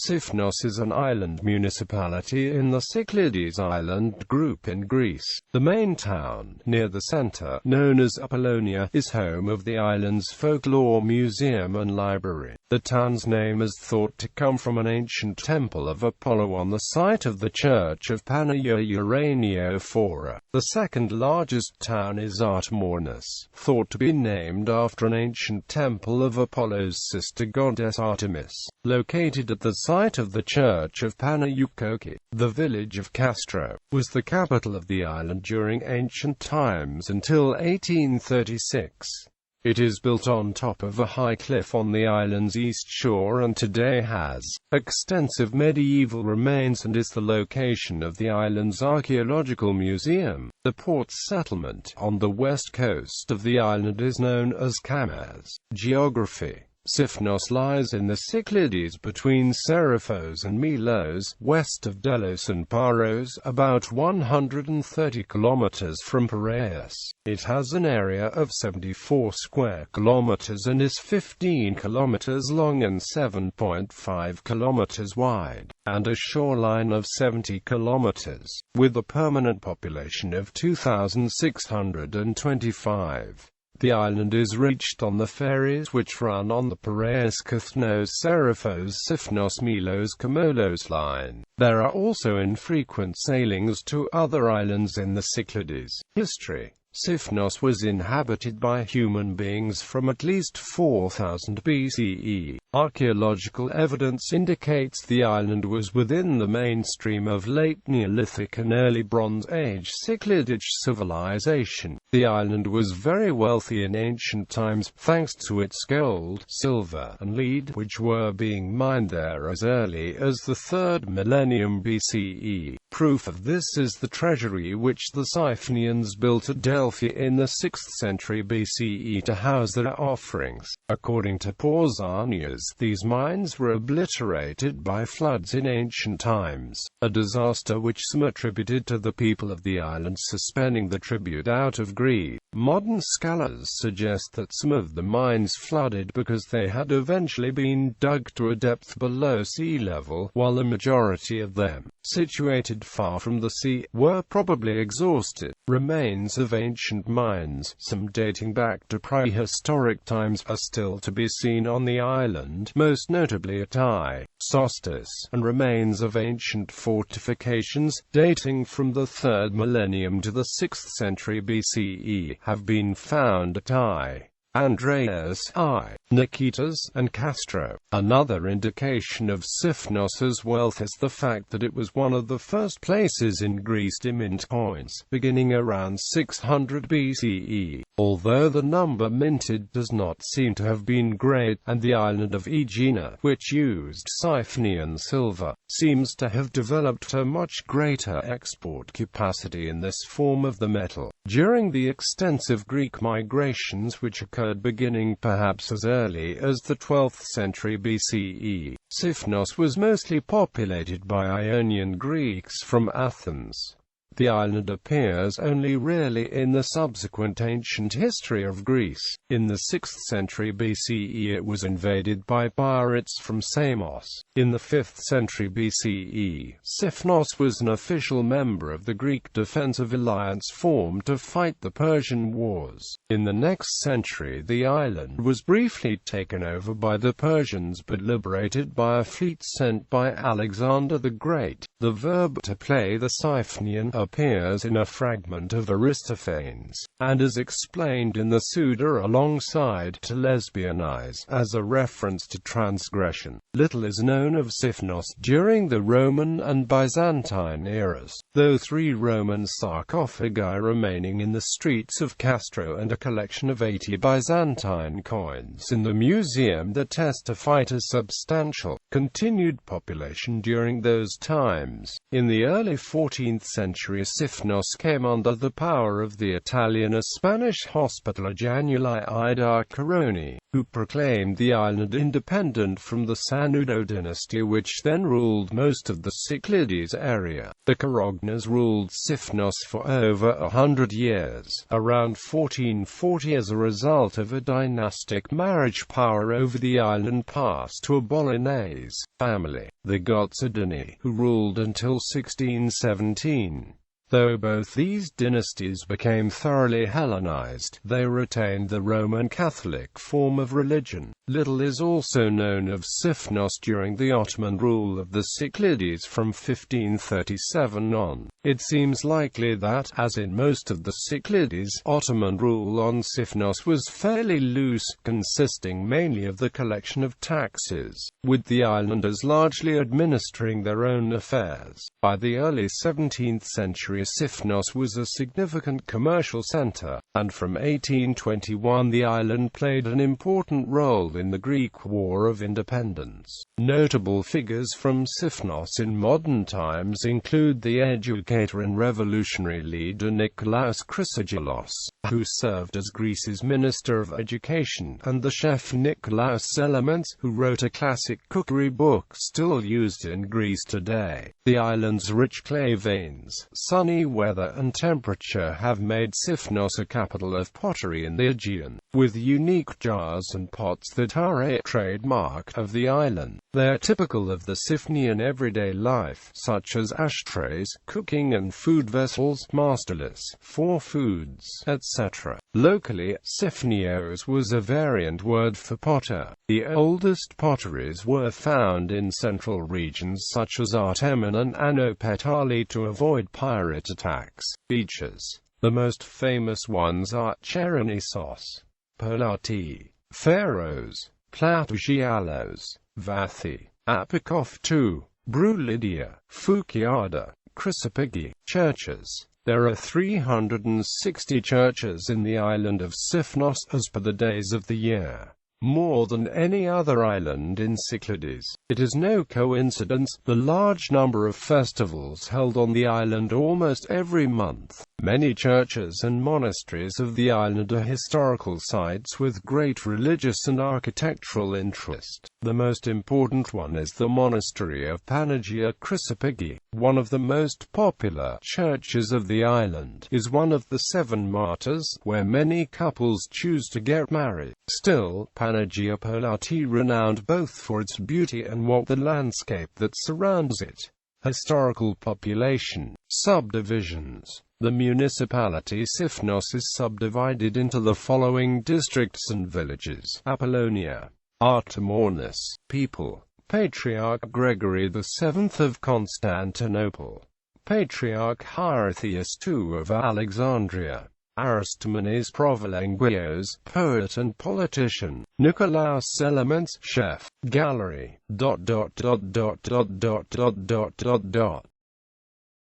Sifnos is an island municipality in the Cyclades island group in Greece. The main town, near the center, known as Apollonia, is home of the island's folklore museum and library. The town's name is thought to come from an ancient temple of Apollo on the site of the church of Panayia Yeraniofora. The second largest town is Artemonas, thought to be named after an ancient temple of Apollo's sister goddess Artemis, located at the site of the church of Panayia Kokhi. The village of Castro was the capital of the island during ancient times until 1836. It is built on top of a high cliff on the island's east shore and today has extensive medieval remains and is the location of the island's archaeological museum. The port settlement on the west coast of the island is known as Cyclades. Geography. Sifnos lies in the Cyclades between Sifnos and Milos, west of Delos and Paros, about 130 kilometers from Piraeus. It has an area of 74 square kilometers and is 15 kilometers long and 7.5 kilometers wide, and a shoreline of 70 kilometers, with a permanent population of 2,625. The island is reached on the ferries which run on the Piraeus Sifnos Sifnos Milos Komolos line. There are also infrequent sailings to other islands in the Cyclades. History. Sifnos was inhabited by human beings from at least 4000 BCE. Archaeological evidence indicates the island was within the mainstream of late Neolithic and early Bronze Age Cycladic civilization. The island was very wealthy in ancient times, thanks to its gold, silver, and lead, which were being mined there as early as the 3rd millennium BCE. Proof of this is the treasury which the Sifnians built at Delphi in the 6th century BCE to house their offerings. According to Pausanias, these mines were obliterated by floods in ancient times, a disaster which some attributed to the people of the island suspending the tribute out of greed. Modern scholars suggest that some of the mines flooded because they had eventually been dug to a depth below sea level, while the majority of them, situated far from the sea, were probably exhausted. Remains of ancient mines, some dating back to prehistoric times, are still to be seen on the island, most notably at Sostos, and remains of ancient fortifications, dating from the 3rd millennium to the 6th century BCE, have been found at Andreas, Nikitas, and Castro. Another indication of Sifnos's wealth is the fact that it was one of the first places in Greece to mint coins, beginning around 600 BCE. Although the number minted does not seem to have been great, and the island of Aegina, which used Sifnian silver, seems to have developed a much greater export capacity in this form of the metal. During the extensive Greek migrations which occurred beginning perhaps as early as the 12th century BCE, Sifnos was mostly populated by Ionian Greeks from Athens. The island appears only rarely in the subsequent ancient history of Greece. In the 6th century BCE it was invaded by pirates from Samos. In the 5th century BCE, Sifnos was an official member of the Greek defensive alliance formed to fight the Persian Wars. In the next century the island was briefly taken over by the Persians but liberated by a fleet sent by Alexander the Great. The verb to play the Sifnian appears in a fragment of Aristophanes, and is explained in the Suda alongside to lesbianize, as a reference to transgression. Little is known of Sifnos during the Roman and Byzantine eras, though 3 Roman sarcophagi remaining in the streets of Castro and a collection of 80 Byzantine coins in the museum that testify to substantial, continued population during those times. In the early 14th century century Sifnos came under the power of the Italian Spanish Hospitaller Januli da Caroni, who proclaimed the island independent from the Sanudo dynasty, which then ruled most of the Cyclades area. The Carognas ruled Sifnos for over 100 years, around 1440, as a result of a dynastic marriage. Power over the island passed to a Bolognese family, the Gozzadini, who ruled until 1617. Though both these dynasties became thoroughly Hellenized, they retained the Roman Catholic form of religion. Little is also known of Sifnos during the Ottoman rule of the Cyclades from 1537 on. It seems likely that, as in most of the Cyclades, Ottoman rule on Sifnos was fairly loose, consisting mainly of the collection of taxes, with the islanders largely administering their own affairs. By the early 17th century, Sifnos was a significant commercial center, and from 1821 the island played an important role in the Greek War of Independence. Notable figures from Sifnos in modern times include the educator and revolutionary leader Nikolaos Chrysogelos, who served as Greece's Minister of Education, and the chef Nikolaos Elements, who wrote a classic cookery book still used in Greece today. The island's rich clay veins, sunny weather and temperature have made Sifnos a capital of pottery in the Aegean, with unique jars and pots that are a trademark of the island. They are typical of the Sifnian everyday life, such as ashtrays, cooking and food vessels, masterless, for foods, etc. Locally, Sifnios was a variant word for potter. The oldest potteries were found in central regions such as Artemis and Anopetali to avoid pirate attacks. Beaches. The most famous ones are Cheronisos, Polati, Pharos, Platogialos, Vathi, Apikof, Brulidia, Fukiada, Chrysopigi. Churches. There are 360 churches in the island of Sifnos as per the days of the year, more than any other island in Cyclades. It is no coincidence the large number of festivals held on the island almost every month. Many churches and monasteries of the island are historical sites with great religious and architectural interest. The most important one is the monastery of Panayia Kokhi. One of the most popular churches of the island is one of the 7 martyrs, where many couples choose to get married. Still, Panayia Kokhi renowned both for its beauty and what the landscape that surrounds it. Historical population. Subdivisions. The municipality Sifnos is subdivided into the following districts and villages: Apollonia, Artemonas. People: Patriarch Gregory VII of Constantinople, Patriarch Hierotheus II of Alexandria, Aristomenes Provilengios, poet and politician, Nikolaos Elements, chef, gallery, ...